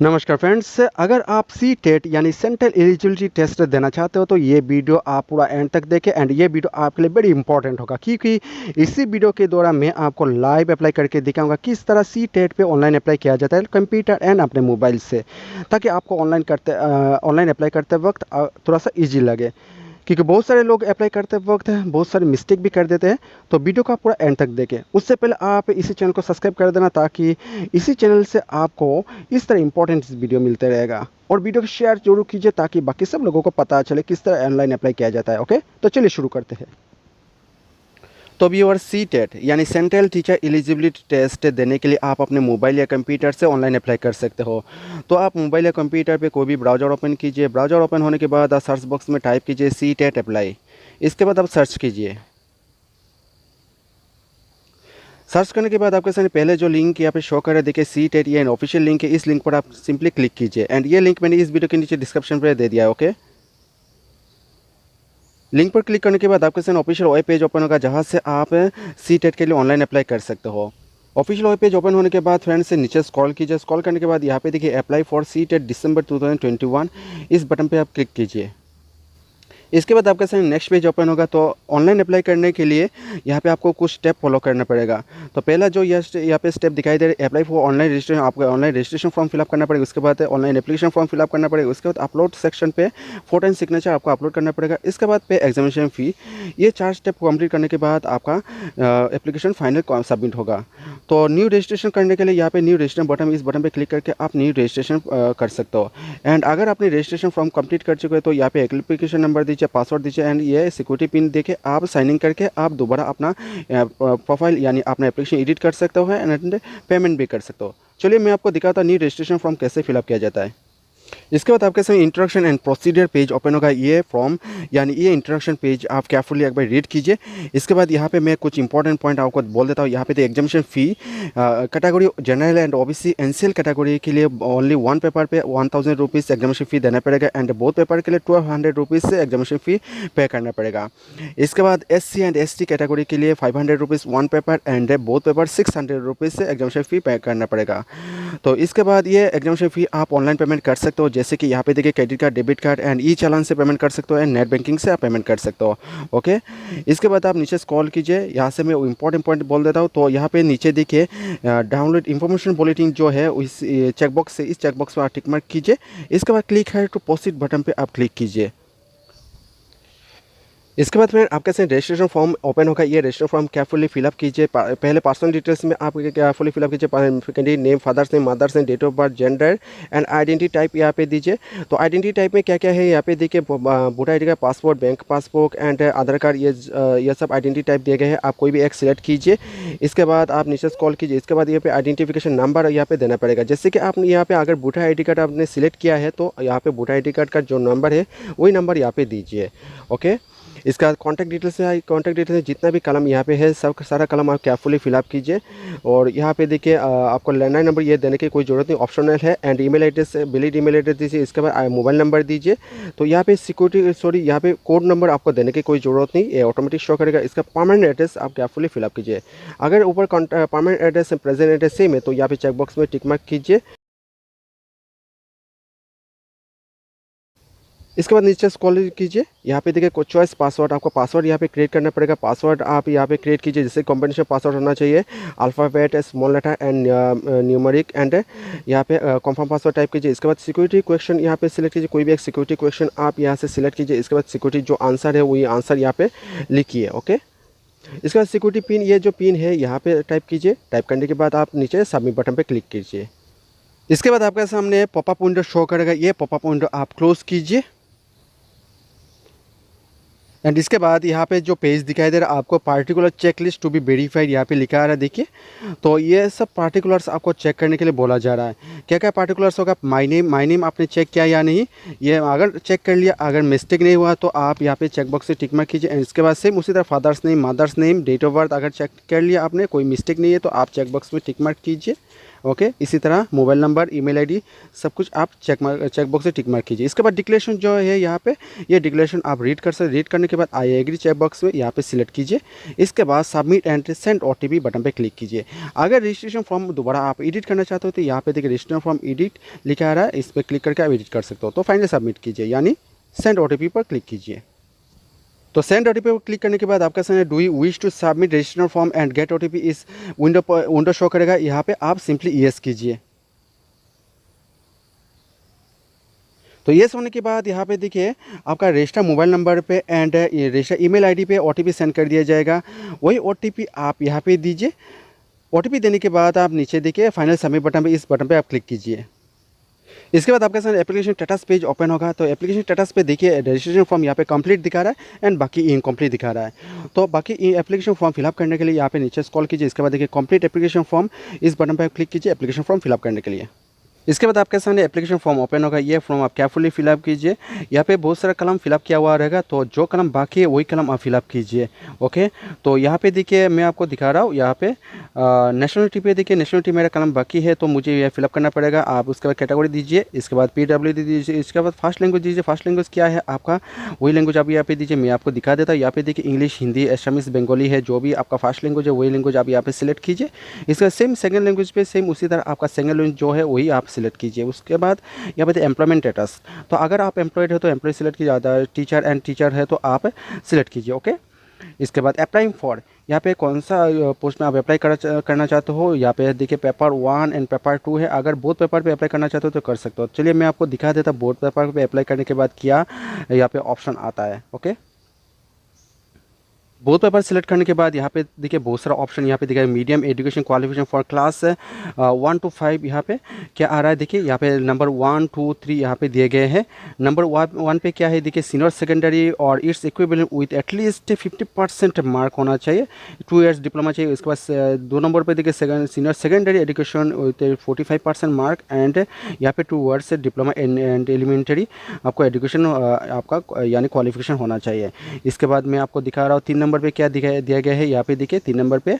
नमस्कार फ्रेंड्स, अगर आप सी टेट यानी सेंट्रल एलिजिबिलिटी टेस्ट देना चाहते हो तो ये वीडियो आप पूरा एंड तक देखें। एंड ये वीडियो आपके लिए बड़ी इंपॉर्टेंट होगा क्योंकि इसी वीडियो के द्वारा मैं आपको लाइव अप्लाई करके दिखाऊंगा किस तरह सी टेट पे ऑनलाइन अप्लाई किया जाता है कंप्यूटर एंड अपने मोबाइल से, ताकि आपको ऑनलाइन अप्लाई करते वक्त थोड़ा सा ईजी लगे। क्योंकि बहुत सारे लोग अप्लाई करते वक्त बहुत सारे मिस्टेक भी कर देते हैं। तो वीडियो का पूरा एंड तक देखें। उससे पहले आप इसी चैनल को सब्सक्राइब कर देना, ताकि इसी चैनल से आपको इस तरह इंपॉर्टेंट वीडियो मिलते रहेगा। और वीडियो को शेयर जरूर कीजिए ताकि बाकी सब लोगों को पता चले किस तरह ऑनलाइन अप्लाई किया जाता है। ओके, तो चलिए शुरू करते हैं। तो व्यूअर, सी टेट यानी सेंट्रल टीचर एलिजिबिलिटी टेस्ट देने के लिए आप अपने मोबाइल या कंप्यूटर से ऑनलाइन अप्लाई कर सकते हो। तो आप मोबाइल या कंप्यूटर पे कोई भी ब्राउज़र ओपन कीजिए। ब्राउज़र ओपन होने के बाद आप सर्च बॉक्स में टाइप कीजिए सी टेट अप्लाई। इसके बाद आप सर्च कीजिए। सर्च करने के बाद आपके सामने पहले जो लिंक यहाँ पे शो कर रहा है, देखिए सी टेट, ये ऑफिशियल लिंक है। इस लिंक पर आप सिंपली क्लिक कीजिए। एंड ये लिंक मैंने इस वीडियो के नीचे डिस्क्रिप्शन पर दे दिया है। ओके, लिंक पर क्लिक करने के बाद आपके सामने ऑफिशियल वेब पेज ओपन होगा, जहां से आप सी टेट के लिए ऑनलाइन अप्लाई कर सकते हो। ऑफिशियल वेब पेज ओपन होने के बाद फ्रेंड्स से नीचे स्क्रॉल कीजिए। स्क्रॉल करने के बाद यहाँ पे देखिए अप्लाई फॉर सी टेट दिसंबर 2021, इस बटन पे आप क्लिक कीजिए। इसके बाद आपके सामने नेक्स्ट पेज ओपन होगा। तो ऑनलाइन अप्लाई करने के लिए यहाँ पे आपको कुछ स्टेप फॉलो करना पड़ेगा। तो पहला जो यहाँ पे स्टेप दिखाई दे रहा है, अप्लाई फॉर ऑनलाइन रजिस्ट्रेशन, आपको ऑनलाइन रजिस्ट्रेशन फॉर्म फिलअप करना पड़ेगा। उसके बाद ऑनलाइन एप्लीकेशन फॉर्म फिलअप करना पड़ेगा। उसके बाद अपलोड सेक्शन पे फोटो एंड सिग्नेचर आपको अपलोड करना पड़ेगा। इसके बाद पे एग्जामिनेशन फ़ी। ये 4 स्टेप कंप्लीट करने के बाद आपका एप्लीकेशन फाइनल सबमिट होगा। तो न्यू रजिस्ट्रेशन करने के लिए यहाँ पे न्यू रजिस्ट्रेशन बटन, इस बटन पे क्लिक करके आप न्यू रजिस्ट्रेशन कर सकते हो। एंड अगर आपने रजिस्ट्रेशन फॉर्म कंप्लीट कर चुके हो तो यहाँ पे एप्लीकेशन नंबर दीजिए, पासवर्ड दीजिए एंड ये सिक्योरिटी पिन देके आप साइन इन करके आप दोबारा अपना प्रोफाइल यानी अपना एप्लीकेशन एडिट कर सकते हो एंड पेमेंट भी कर सकते हो। चलिए मैं आपको दिखाता हूँ न्यू रजिस्ट्रेशन फॉर्म कैसे फिलअप किया जाता है। इसके बाद आपके सामने introduction and procedure page open होगा। ये फॉर्म यानी ये इंट्रोडक्शन पेज आप केयरफुली एक बार रीड कीजिए। इसके बाद यहाँ पे मैं कुछ इंपॉर्टेंट पॉइंट आपको बोल देता हूँ। यहाँ पे तो examination fee category general and OBC NCL category के लिए ओनली 1 पेपर पे 1000 रुपीज़ एग्जामिनेशन फ़ी देना पड़ेगा। एंड बोथ पेपर के लिए 1200 रुपीज़ से एग्जामिनेशन फ़ी पे करना पड़ेगा। इसके बाद SC एंड ST कैटेगरी के लिए 500 rupees 1 paper and both paper 600 rupees से एग्जामिनेशन फ़ी पे करना पड़ेगा। तो इसके बाद ये एग्जामिनेशन फ़ी आप ऑनलाइन पेमेंट कर सकते हो, जैसे कि यहाँ पे देखिए credit card, debit card and e challan से पेमेंट कर सकते हो एंड नेट बैंकिंग से आप पेमेंट कर सकते हो। ओके, इसके बाद आप नीचे स्क्रॉल कीजिए। यहाँ से मैं इंपॉर्टेंट पॉइंट बोल देता हूँ। तो यहाँ पे नीचे देखिए डाउनलोड इन्फॉर्मेशन बुलेटिन जो है, इस चेकबॉक्स से इस चेकबॉक्स पर आप टिक मार्क कीजिए। इसके बाद क्लिक है टू प्रोसीड बटन पर आप क्लिक कीजिए। इसके बाद फिर आपके साथ रजिस्ट्रेशन फॉर्म ओपन होगा। ये रजिस्ट्रेशन फॉर्म केयरफुली फिलअप कीजिए। पहले पर्सनल डिटेल्स में आप केयरफुली फिलअप कीजिए। Name, father's name, mother's name, date of birth, gender and identity type यहाँ पे दीजिए। तो आइडेंटिटी टाइप में क्या क्या है यहाँ पे देखिए, वोटर ID का passport, bank passbook and Aadhaar card, ये सब आइडेंटिटी टाइप दिए गए हैं। आप कोई भी एक सिलेक्ट कीजिए। इसके बाद आप नीचे स्क्रॉल कीजिए। इसके बाद यहाँ पे आइडेंटिफिकेशन नंबर यहाँ पे देना पड़ेगा। जैसे कि आपने यहाँ पे अगर वोटर ID कार्ड आपने सिलेक्ट किया है तो यहाँ पे वोटर ID कार्ड का जो नंबर है वही नंबर यहाँ पे दीजिए। ओके, इसका कॉन्टैक्ट डिटेल्स है। कॉन्टैक्ट डिटेल्स जितना भी कलम यहाँ पे है सब सारा कलम आप केयरफुली फिलअप कीजिए। और यहाँ पे देखिए आपको लैंडलाइन नंबर ये देने की कोई ज़रूरत नहीं, ऑप्शनल है। And email address, valid email address दीजिए। इसके बाद मोबाइल नंबर दीजिए। तो यहाँ पे यहाँ पे कोड नंबर आपको देने की कोई ज़रूरत नहीं, ये ऑटोमेटिक शो करेगा। इसका परमानेंट एड्रेस आप केयरफुली फिलअप कीजिए। अगर ऊपर permanent address present address same है तो यहाँ पे चेकबॉक्स में टिक मार्क कीजिए। इसके बाद नीचे स्क्रॉल कीजिए। यहाँ पे देखिए कोई चॉइस पासवर्ड, आपको पासवर्ड यहाँ पे क्रिएट करना पड़ेगा। पासवर्ड आप यहाँ पे क्रिएट कीजिए, जैसे कॉम्बिनेशन पासवर्ड होना चाहिए, alphabet, small letter and numeric. And यहाँ पे कंफर्म पासवर्ड टाइप कीजिए। इसके बाद सिक्योरिटी क्वेश्चन यहाँ पे सिलेक्ट कीजिए। कोई भी एक सिक्योरिटी क्वेश्चन आप यहाँ से सिलेक्ट कीजिए। इसके बाद सिक्योरिटी जो आंसर है वही आंसर यहाँ पे लिखिए। ओके, इसके बाद सिक्योरिटी पिन, ये जो पिन है यहाँ पे टाइप कीजिए। टाइप करने के बाद आप नीचे सबमिट बटन पे क्लिक कीजिए। इसके बाद आपके सामने पॉपअप विंडो शो करेगा। ये पॉपअप विंडो आप क्लोज कीजिए। एंड इसके बाद यहाँ पे जो पेज दिखाई दे रहा है आपको particular checklist to be verified यहाँ पे लिखा आ रहा है। देखिए, तो ये सब पार्टिकुलर्स आपको चेक करने के लिए बोला जा रहा है। क्या क्या पार्टिकुलर्स होगा, माय नेम आपने चेक किया या नहीं, ये अगर चेक कर लिया, अगर मिस्टेक नहीं हुआ तो आप यहाँ पे चेकबॉक्स से टिक मार्क कीजिए। एंड इसके बाद सेम उसी तरह father's name, mother's name, date of birth अगर चेक कर लिया आपने, कोई मिस्टेक नहीं है तो आप चेकबॉक्स में टिक मार्क कीजिए। ओके, इसी तरह मोबाइल नंबर, ईमेल आईडी सब कुछ आप चेक बॉक्स से टिक मार्क कीजिए। इसके बाद डिक्लेरेशन जो है यहाँ पे, ये डिक्लेरेशन आप रीड कर सकते। रीड करने के बाद आई एग्री चेक बॉक्स में यहाँ पे सिलेक्ट कीजिए। इसके बाद submit and send OTP button पे क्लिक कीजिए। अगर रजिस्ट्रेशन फॉर्म दोबारा आप एडिट करना चाहते हो तो यहाँ पे देखिए रजिस्ट्रेशन फॉर्म एडिट लिखा आ रहा है, इस पर क्लिक करके आप एडिट कर सकते हो। तो फाइनली सबमिट कीजिए, यानी सेंड ओटीपी पर क्लिक कीजिए। तो सेंड ओटीपी पर क्लिक करने के बाद आपका send do you wish to submit registration form and get OTP इस विंडो शो करेगा। यहाँ पे आप सिंपली येस कीजिए। तो येस होने के बाद यहाँ पे देखिए आपका रजिस्टर मोबाइल नंबर पे एंड रजिस्टर ईमेल आईडी पे ओटीपी सेंड कर दिया जाएगा। वही ओटीपी आप यहाँ पे दीजिए। ओटीपी देने के बाद आप नीचे देखिए फाइनल सबमिट बटन पे, इस बटन पे आप क्लिक कीजिए। इसके बाद आपके साथ एप्लीकेशन स्टेटस पेज ओपन होगा। तो एप्लीकेशन स्टेटस पे देखिए रजिस्ट्रेशन फॉर्म यहाँ पे कंप्लीट दिखा रहा है एंड बाकी इनकम्प्लीट दिखा रहा है। तो बाकी एप्लीकेशन फॉर्म फिलअप करने के लिए यहाँ पे नीचे स्क्रॉल कीजिए। इसके बाद देखिए कंप्लीट एप्लीकेशन फॉर्म, इस बटन पर क्लिक कीजिए एप्लीकेशन फॉर्म फिलअप करने के लिए। इसके बाद आपके सामने एप्लीकेशन फॉर्म ओपन होगा। ये फॉर्म आप केयरफुली फिलअप कीजिए। यहाँ पे बहुत सारा कलम फिलअप किया हुआ रहेगा, तो जो कलम बाकी है वही कलम आप फिलअप कीजिए। ओके, तो यहाँ पे देखिए मैं आपको दिखा रहा हूँ। यहाँ पे नेशनलिटी पे देखिए, नेशनलिटी मेरा कलम बाकी है तो मुझे यह फिलअप करना पड़ेगा। आप उसके बाद कैटेगरी दीजिए, इसके बाद PW दीजिए, इसके बाद फर्स्ट लैंग्वेज दीजिए। फर्स्ट लैंग्वेज क्या है आपका, वही लैंग्वेज आप यहाँ पे दीजिए। मैं आपको दिखा देता हूँ। यहाँ पे देखिए इंग्लिश, हिंदी, असमीज, बंगाली है, जो भी आपका फर्स्ट लैंग्वेज है वही लैंग्वेज आप यहाँ पे सिलेक्ट कीजिए। इसका सेम सेकंड लैंग्वेज पे सेम उसी तरह आपका सेकंड लैंग्वेज जो है वही आप सिलेक्ट कीजिए। उसके बाद यहाँ पे एम्प्लॉयमेंट स्टेटस, तो अगर आप एम्प्लॉयड हो तो एम्प्लॉय सिलेक्ट कीजिए, अदर टीचर एंड टीचर है तो आप सिलेक्ट कीजिए। ओके, इसके बाद अप्लाइंग फॉर, यहाँ पे कौन सा पोस्ट में आप अप्लाई करना चाहते हो। यहाँ पे देखिए पेपर 1 एंड पेपर 2 है। अगर बोथ पेपर पे अप्लाई करना चाहते हो तो कर सकते हो। चलिए मैं आपको दिखा देता बोथ पेपर पे अप्लाई करने के बाद क्या यहाँ पे ऑप्शन आता है। ओके, बोथ पेपर सिलेक्ट करने के बाद यहाँ पे देखिए बहुत सारा ऑप्शन यहाँ पे दिखा है। Medium education qualification for class 1 to 5 यहाँ पे क्या आ रहा है। देखिए यहाँ पे नंबर 1, 2, 3 यहाँ पे दिए गए हैं। नंबर 1 पे क्या है देखिए, सीनियर सेकेंडरी और it's equivalent with at least 50% mark होना चाहिए, 2 years डिप्लोमा चाहिए। उसके बाद 2 नंबर पे देखिए senior secondary education with 45% mark and यहाँ पे 2 years डिप्लोमा एंड एलिमेंट्री आपको एजुकेशन आपका यानी क्वालिफिकेशन होना चाहिए। इसके बाद मैं आपको दिखा रहा हूँ 3 नंबर पे क्या दिया गया है। यहाँ पे देखिए 3 नंबर पे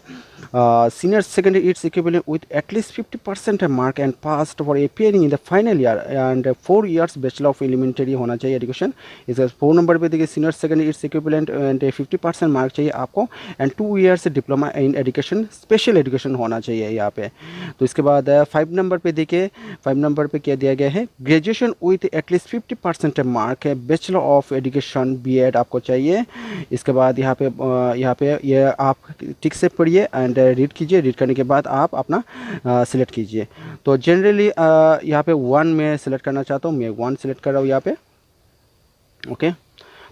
senior secondary it's equivalent with at least 50% mark and passed for appearing in the final year and 4 years bachelor of elementary होना चाहिए एजुकेशन। इसके 4 नंबर पे देखिए senior secondary it's equivalent and 50% mark चाहिए आपको and 2 years diploma in education, special education होना चाहिए यहाँ पे। तो इसके बाद 5 नंबर पे देखिए, 5 नंबर पे क्या दिया गया है, ग्रेजुएशन विथ एटलीस्ट 50% मार्क है, बैचलर ऑफ एजुकेशन BEd आपको चाहिए। इसके बाद यहाँ पे ये आप ठीक से पढ़िए एंड रीड कीजिए। रीड करने के बाद आप अपना सिलेक्ट कीजिए। तो जनरली यहाँ पे 1 में सिलेक्ट करना चाहता हूँ, मैं 1 सिलेक्ट कर रहा हूँ यहाँ पे। ओके,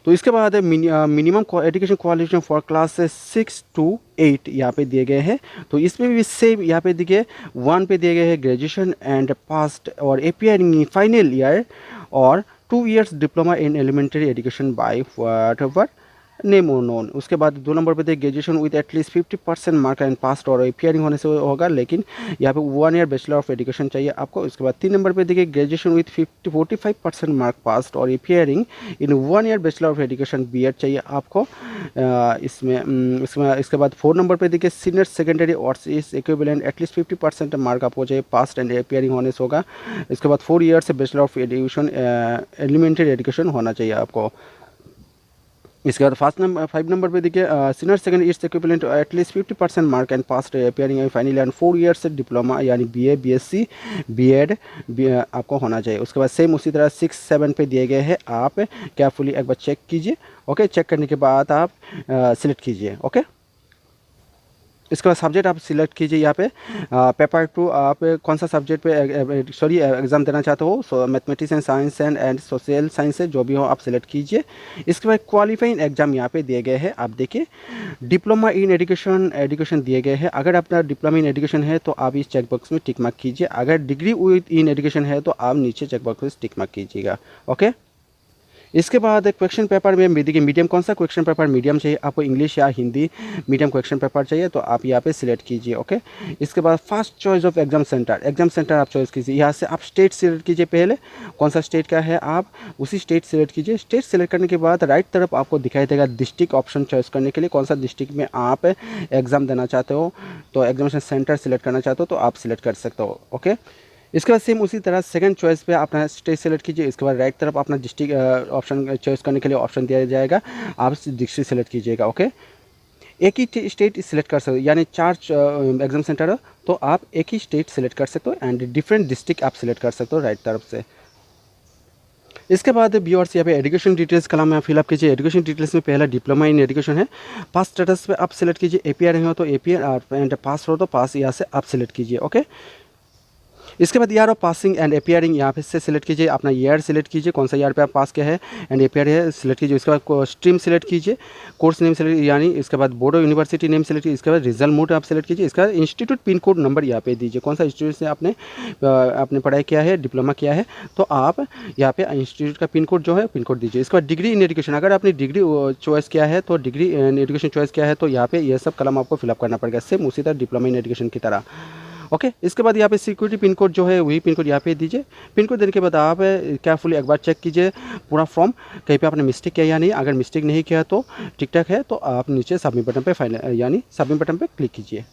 तो इसके बाद minimum education qualification for class 6 to 8 यहाँ पे दिए गए हैं। तो इसमें भी सेम यहाँ पे देखिए 1 पे दिए गए हैं ग्रेजुएशन एंड पास्ट और अपीयरिंग इन फाइनल ईयर और 2 years diploma in elementary education by whatever name और नोन। उसके बाद 2 नंबर पे देखिए graduation with at least 50% mark and passed और अपीयरिंग होने से होगा, लेकिन यहाँ पे 1 year बैचलर ऑफ एजुकेशन चाहिए आपको। उसके बाद 3 नंबर पे देखिए ग्रेजुएशन विद 45% मार्क पास्ट और appearing in 1 year bachelor of education BEd चाहिए आपको इसके बाद 4 नंबर पे देखिए सीनियर सेकेंडरी और इस इक्विवेलेंट एटलीस्ट 50% मार्क आपको चाहिए, पास्ट एंड अपीयरिंग होने से होगा। इसके बाद 4 years bachelor of education elementary education होना चाहिए आपको। इसके बाद 5 नंबर पे देखिए senior secondary it's equivalent at least 50% mark and passed appearing final and 4 years diploma यानी BA BSc BEd आपको होना चाहिए। उसके बाद सेम उसी तरह 6, 7 पे दिए गए हैं, आप केयरफुली एक बार चेक कीजिए। ओके, चेक करने के बाद आप सिलेक्ट कीजिए। ओके, इसके बाद सब्जेक्ट आप सिलेक्ट कीजिए। यहाँ पे पेपर 2 आप कौन सा सब्जेक्ट पे एग्ज़ाम देना चाहते हो, so mathematics and science and social science है, जो भी हो आप सिलेक्ट कीजिए। इसके बाद क्वालिफाइंग एग्जाम यहाँ पे दिए गए हैं। आप देखिए डिप्लोमा इन एजुकेशन दिए गए हैं। अगर अपना डिप्लोमा इन एजुकेशन है तो आप इस चेकबॉक्स में टिक मार्क कीजिए। अगर डिग्री विद इन एजुकेशन है तो आप नीचे चेकबॉक्स में टिक मार्क कीजिएगा। ओके, इसके बाद क्वेश्चन पेपर में देखिए मीडियम कौन सा क्वेश्चन पेपर मीडियम चाहिए आपको, इंग्लिश या हिंदी मीडियम क्वेश्चन पेपर चाहिए तो आप यहाँ पे सिलेक्ट कीजिए। ओके, इसके बाद first choice of exam centre आप चॉइस कीजिए। यहाँ से आप स्टेट सिलेक्ट कीजिए, पहले कौन सा स्टेट का है आप उसी स्टेट सिलेक्ट कीजिए। स्टेट सिलेक्ट करने के बाद राइट तरफ आपको दिखाई देगा डिस्ट्रिक्ट ऑप्शन चॉइस करने के लिए, कौन सा डिस्ट्रिक्ट में आप एग्ज़ाम देना चाहते हो, तो एग्जामिनेशन सेंटर सिलेक्ट करना चाहते हो तो आप सिलेक्ट कर सकते हो। ओके, इसके बाद सेम उसी तरह सेकंड चॉइस पे अपना स्टेट सेलेक्ट कीजिए। इसके बाद राइट तरफ अपना डिस्ट्रिक्ट ऑप्शन चॉइस करने के लिए ऑप्शन दिया जाएगा, आप डिस्ट्रिक्ट सेलेक्ट कीजिएगा। ओके, एक ही स्टेट सिलेक्ट कर सकते हो, यानी 4 एग्जाम सेंटर हो तो आप एक ही स्टेट सेलेक्ट कर सकते हो एंड डिफरेंट डिस्ट्रिक्ट आप सिलेक्ट कर सकते हो राइट तरफ से। इसके बाद व्यूअर्स यहाँ पे एजुकेशन डिटेल्स कलम में फिलअप कीजिए। एजुकेशन डिटेल्स में पहला डिप्लोमा इन एजुकेशन है, पास स्टेटस पे आप सिलेक्ट कीजिए। एपीआर हो तो एपीआर एंड पास हो तो पास यहाँ से आप सिलेक्ट कीजिए। ओके, इसके बाद ईयर ऑफ पासिंग एंड एपीयरिंग यहाँ पे से सिलेक्ट कीजिए, अपना ईयर सिलेक्ट कीजिए कौन सा ईयर पे आप पास किया है एंड एपीआर है सिलेक्ट कीजिए। इसके बाद स्ट्रीम सिलेक्ट कीजिए, कोर्स नेम सिलेक्ट यानी इसके बाद board of university name select कीजिए। इसके बाद रिजल्ट मोड आप सिलेक्ट कीजिए। इसका इंस्टीट्यूट पिन कोड नंबर यहाँ पे दीजिए, कौन सा इंस्टीट्यूट से आपने पढ़ाई किया है, डिप्लोमा किया है तो आप यहाँ पे इंस्टीट्यूट का पिन कोड जो है पिन कोड दीजिए। इसके बाद डिग्री इन एजुकेशन, अगर आपने डिग्री चॉइस किया है तो डिग्री इन एजुकेशन चॉइस किया है तो यहाँ पे ये सब कलम आपको फिलअप करना पड़ेगा, सेम उसी तरह डिप्लोमा इन एजुकेशन की तरह। ओके, इसके बाद यहाँ पे सिक्योरिटी पिन कोड जो है वही पिन कोड यहाँ पे दीजिए। पिन कोड देने के बाद आप केयरफुली एक बार चेक कीजिए पूरा फॉर्म, कहीं पे आपने मिस्टेक किया या नहीं। अगर मिस्टेक नहीं किया तो ठीक ठाक है तो आप नीचे सबमिट बटन पे फाइनल यानी सबमिट बटन पे क्लिक कीजिए।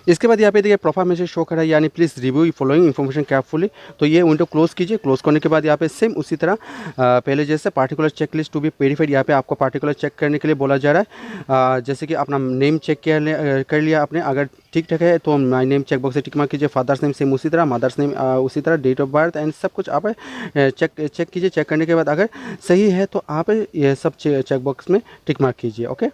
इसके बाद यहाँ पे देखिए प्रोफाइल मैसेज शो कर रहा है यानी please review following information carefully, तो ये विंडो क्लोज कीजिए। क्लोज करने के बाद यहाँ पे सेम उसी तरह पहले जैसे particular checklist to be verified, यहाँ पे आपको पार्टिकुलर चेक करने के लिए बोला जा रहा है। जैसे कि अपना नेम चेक कर लिया आपने, अगर ठीक ठाक है तो माई नेम चेक बॉक्स से टिक मार्क कीजिए। फादर्स नेम सेम उसी तरह, मदर्स नेम उसी तरह, डेट ऑफ बर्थ एंड सब कुछ आप चेक कीजिए। चेक करने के बाद अगर सही है तो आप ये सब चेक बॉक्स में टिक मार्क कीजिए। ओके,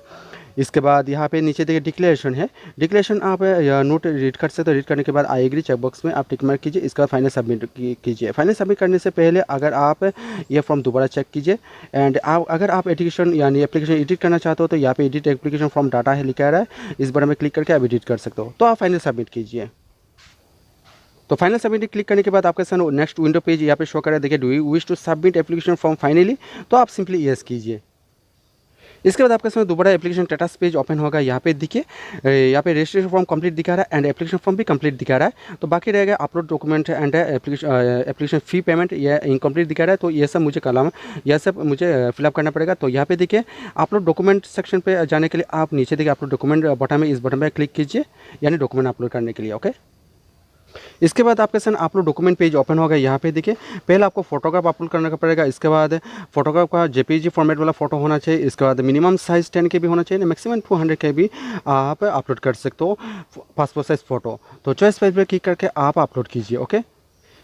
इसके बाद यहाँ पे नीचे देखिए डिक्लेरेशन है, डिक्लेरेशन आप नोट रीड कर सकते हो। रीड करने के बाद आई एग्री चेक बॉक्स में आप टिक मार्क कीजिए। इसका फाइनल सबमिट कीजिए। फाइनल सबमिट करने से पहले अगर आप ये फॉर्म दोबारा चेक कीजिए एंड अगर आप एडिशन यानी एप्लीकेशन एडिट करना चाहते हो तो यहाँ पे एडिट एप्लीकेशन फॉर्म डाटा है लिखा रहा है, इस बटन में क्लिक करके आप एडिट कर सकते हो, तो आप फाइनल सबमिट कीजिए। तो फाइनल सबमिट क्लिक करने के बाद आपके सामने नेक्स्ट विंडो पेज यहाँ पे शो कर रहा है। देखिए do you wish to submit application form finally, तो आप सिंपली येस कीजिए। इसके बाद आपके सामने दोबारा एप्लीकेशन स्टेटस पेज ओपन होगा। यहाँ पे देखिए यहाँ पे रजिस्ट्रेशन फॉर्म कंप्लीट दिखा रहा है एंड एप्लीकेशन फॉर्म भी कंप्लीट दिखा रहा है, तो बाकी रहेगा upload document and application fee payment, ये इनकम्प्लीट दिखा रहा है, तो ये सब मुझे कलम यह सब मुझे फिलअप करना पड़ेगा। तो यहाँ पे देखिए अपलोड डॉक्यूमेंट सेक्शन पे जाने के लिए आप नीचे देखिए अपलोड डॉक्यूमेंट बटन में, इस बटन पर क्लिक कीजिए यानी डॉक्यूमेंट अपलोड करने के लिए। ओके, इसके बाद आपके सामने अपलोड डॉक्यूमेंट पेज ओपन होगा। यहाँ पे देखिए पहले आपको फोटोग्राफ अपलोड करना पड़ेगा। इसके बाद फोटोग्राफ का जेपीजी फॉर्मेट वाला फोटो होना चाहिए। इसके बाद मिनिमम साइज 10 KB होना चाहिए, मैक्सिमम 200 KB आप अपलोड कर सकते हो पासपोर्ट साइज फोटो। तो चॉइस फाइल पर क्लिक करके आप अपलोड कीजिए। ओके,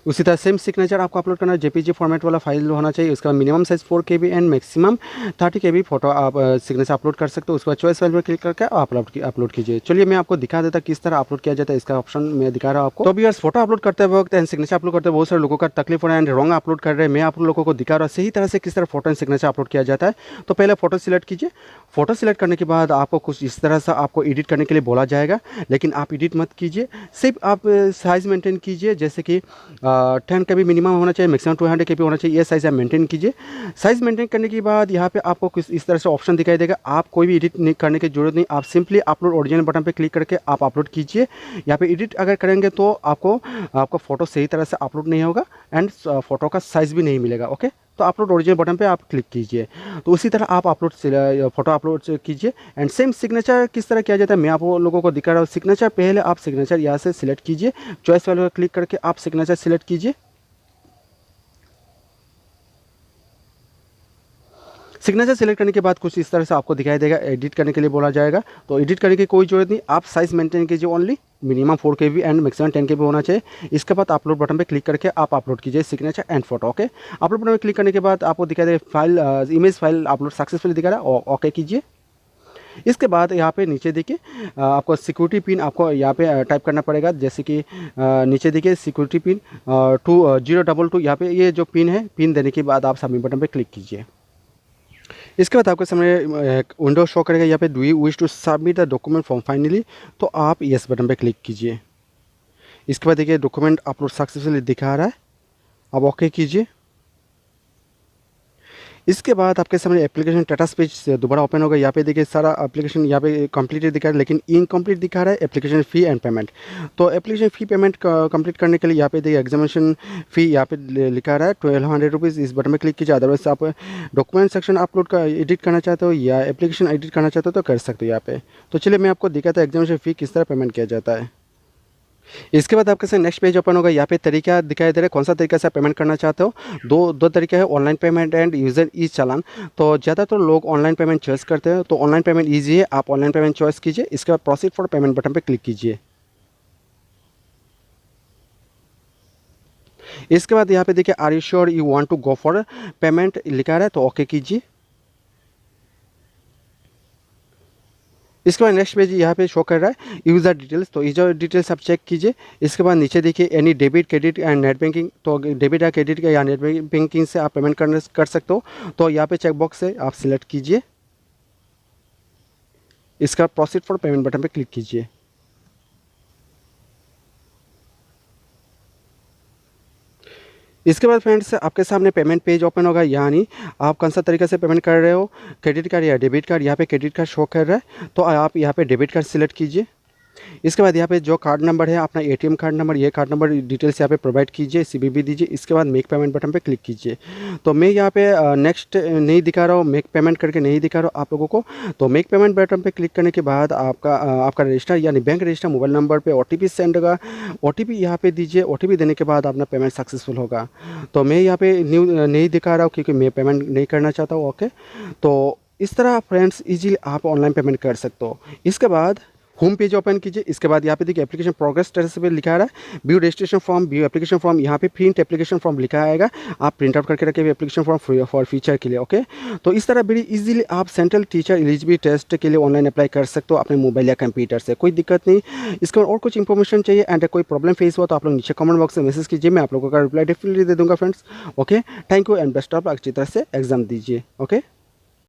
उसी तरह सेम सिग्नेचर आपको अपलोड करना है, जेपीजी फॉर्मेट वाला फाइल होना चाहिए। उसका minimum size 4 KB and maximum 30 KB photo आप सिग्नेचर अपलोड कर सकते हो। उसके बाद चॉइस फाइल पर क्लिक करके अपलोड कीजिए। चलिए मैं आपको दिखा देता किस तरह अपलोड किया जाता है, इसका ऑप्शन मैं दिखा रहा हूँ आपको। तो अभी यार फोटो अपलोड करते वक्त एंड सिग्नेचर अपलोड करते बहुत सारे लोगों का तकलीफ हो रहा है एंड रॉन्ग अपलोड कर रहे हैं। मैं आप लोगों को दिखा रहा हूँ सही तरह से किस तरह फोटो एंड सिग्नेचर अपलोड किया जाता है। तो पहले फोटो सिलेक्ट कीजिए। फोटो सिलेक्ट करने के बाद आपको कुछ इस तरह से आपको एडिट करने के लिए बोला जाएगा, लेकिन आप एडिट मत कीजिए, सिर्फ आप साइज़ मेंटेन कीजिए। जैसे कि 10 KB मिनिमम होना चाहिए, मैक्सिमम 200 KB होना चाहिए, ये साइज़ आप मेंटेन कीजिए। साइज़ मेंटेन करने के बाद यहाँ पे आपको कुछ इस तरह से ऑप्शन दिखाई देगा, आप कोई भी एडिट नहीं करने की जरूरत नहीं, आप सिंपली अपलोड ओरिजिनल बटन पे क्लिक करके आप अपलोड कीजिए। यहाँ पे एडिट अगर करेंगे तो आपका फ़ोटो सही तरह से अपलोड नहीं होगा एंड फोटो का साइज़ भी नहीं मिलेगा। ओके, तो अपलोड ओरिजिनल बटन पे आप क्लिक कीजिए। तो उसी तरह आप फोटो अपलोड कीजिए एंड सेम सिग्नेचर किस तरह किया जाता है मैं आप लोगों को दिखा रहा हूँ। सिग्नेचर पहले आप सिग्नेचर यहाँ से सिलेक्ट कीजिए, चॉइस वाले पर क्लिक करके आप सिग्नेचर सिलेक्ट कीजिए। सिग्नेचर सेलेक्ट करने के बाद कुछ इस तरह से आपको दिखाई देगा, एडिट करने के लिए बोला जाएगा। तो एडिट करने की कोई ज़रूरत नहीं, आप साइज़ मेंटेन कीजिए only, minimum 4 KB and maximum 10 KB होना चाहिए। इसके बाद अपलोड बटन पे क्लिक करके आप अपलोड कीजिए signature and photo. Okay, upload button पे क्लिक करने के बाद आपको दिखाई देगा file image file upload successfully दिखा रहा है, ओके कीजिए। इसके बाद यहाँ पे नीचे देखिए आपको सिक्योरिटी पिन आपको यहाँ पे टाइप करना पड़ेगा। जैसे कि नीचे देखिए सिक्योरिटी पिन 2022, यहाँ पे ये जो पिन है, पिन देने के बाद आप सबमिट बटन पे क्लिक कीजिए। इसके बाद आपके सामने एक विंडो शो करेगा, यहाँ पे do you wish to submit the document form finally, तो आप यस बटन पे क्लिक कीजिए। इसके बाद देखिए डॉक्यूमेंट अपलोड सक्सेसफुली दिखा रहा है, अब ओके कीजिए। इसके बाद आपके सामने एप्लीकेशन स्टेटस पेज दोबारा ओपन होगा। यहाँ पे देखिए सारा एप्लीकेशन यहाँ पे कंप्लीटेड दिखा रहा है, लेकिन इनकम्प्लीट दिखा रहा है एप्लीकेशन फ़ी एंड पेमेंट। तो एप्लीकेशन फ़ी पेमेंट कंप्लीट करने के लिए यहाँ पे देखिए एग्जामिनेशन फ़ी यहाँ पे लिखा रहा है 1200 रुपीज़। इस बटन में क्लिक कीजिए। अदरवाइज आप डॉक्यूमेंट सेक्शन अपलोड का एडिट करना चाहते हो या एप्लीकेशन एडिट करना चाहते हो तो कर सकते हो यहाँ पे। तो चलिए मैं आपको दिखाता हूँ एग्जामिनेशन फ़ी किस तरह पेमेंट किया जाता है। इसके बाद आपके साथ नेक्स्ट पेज ओपन होगा। यहाँ पे तरीका दिखाई दे रहा है, कौन सा तरीका से आप पेमेंट करना चाहते हो। दो तरीका है, ऑनलाइन पेमेंट एंड यूज़र ई चालान। तो ज़्यादातर लोग ऑनलाइन पेमेंट चॉइस करते हैं, तो ऑनलाइन पेमेंट ईजी है, आप ऑनलाइन पेमेंट चॉइस कीजिए। इसके बाद प्रोसीड फॉर पेमेंट बटन पर क्लिक कीजिए। इसके बाद यहाँ पे देखिए are you sure you want to go for payment लिखा रहा है, तो ओके कीजिए। इसके बाद नेक्स्ट पेज यहाँ पे शो कर रहा है यूज़र डिटेल्स, तो यूज़र डिटेल्स आप चेक कीजिए। इसके बाद नीचे देखिए any debit credit and net banking, तो डेबिट या क्रेडिट का या नेट बैंकिंग से आप पेमेंट कर सकते हो, तो यहाँ पे चेक बॉक्स है आप सिलेक्ट कीजिए। इसका प्रोसीड फॉर पेमेंट बटन पे क्लिक कीजिए। इसके बाद फ्रेंड्स आपके सामने पेमेंट पेज ओपन होगा, यानी आप कौन सा तरीके से पेमेंट कर रहे हो, क्रेडिट कार्ड या डेबिट कार्ड। यहाँ पे क्रेडिट कार्ड शो कर रहा है, तो आप यहाँ पे डेबिट कार्ड सिलेक्ट कीजिए। इसके बाद यहाँ पे जो कार्ड नंबर है अपना एटीएम कार्ड नंबर, ये कार्ड नंबर डिटेल्स यहाँ पे प्रोवाइड कीजिए, सीवीवी दीजिए। इसके बाद मेक पेमेंट बटन पे क्लिक कीजिए। तो मैं यहाँ पे नेक्स्ट नहीं दिखा रहा हूँ, मेक पेमेंट करके नहीं दिखा रहा हूँ आप लोगों को। तो मेक पेमेंट बटन पे क्लिक करने के बाद आपका रजिस्टर यानी बैंक रजिस्टर मोबाइल नंबर पे ओटीपी सेंड होगा। ओटीपी यहाँ पे दीजिए, ओटीपी देने के बाद अपना पेमेंट सक्सेसफुल होगा। तो मैं यहाँ पे न्यू नहीं दिखा रहा हूँ क्योंकि मैं पेमेंट नहीं करना चाहता हूँ। ओके, तो इस तरह फ्रेंड्स इजीली आप ऑनलाइन पेमेंट कर सकते हो। इसके बाद होम पेज ओपन कीजिए। इसके बाद यहाँ पे देखिए एप्लीकेशन प्रोग्रेस स्टेटस पे लिखा रहा है view registration form, view application form. यहाँ पे प्रिंट एप्लीकेशन फॉर्म लिखा आएगा, आप प्रिंट आउट करके रखिए एप्लीकेशन फॉर्म फॉर फ्यूचर के लिए। ओके, तो इस तरह बड़ी इजीली आप सेंट्रल टीचर एलिजिबिलिटी टेस्ट के लिए ऑनलाइन अप्लाई कर सकते हो अपने मोबाइल या कंप्यूटर से, कोई दिक्कत नहीं। इसके बाद और कुछ इन्फॉर्मेशन चाहिए एंड कोई प्रॉब्लम फेस हुआ तो आप लोग नीचे कमेंट बॉक्स में मैसेज कीजिए, मैं आप लोगों का रिप्लाई डेफिनेटली दे दूँगा friends. Okay, thank you and best of luck, अच्छी तरह से एग्जाम दीजिए। ओके।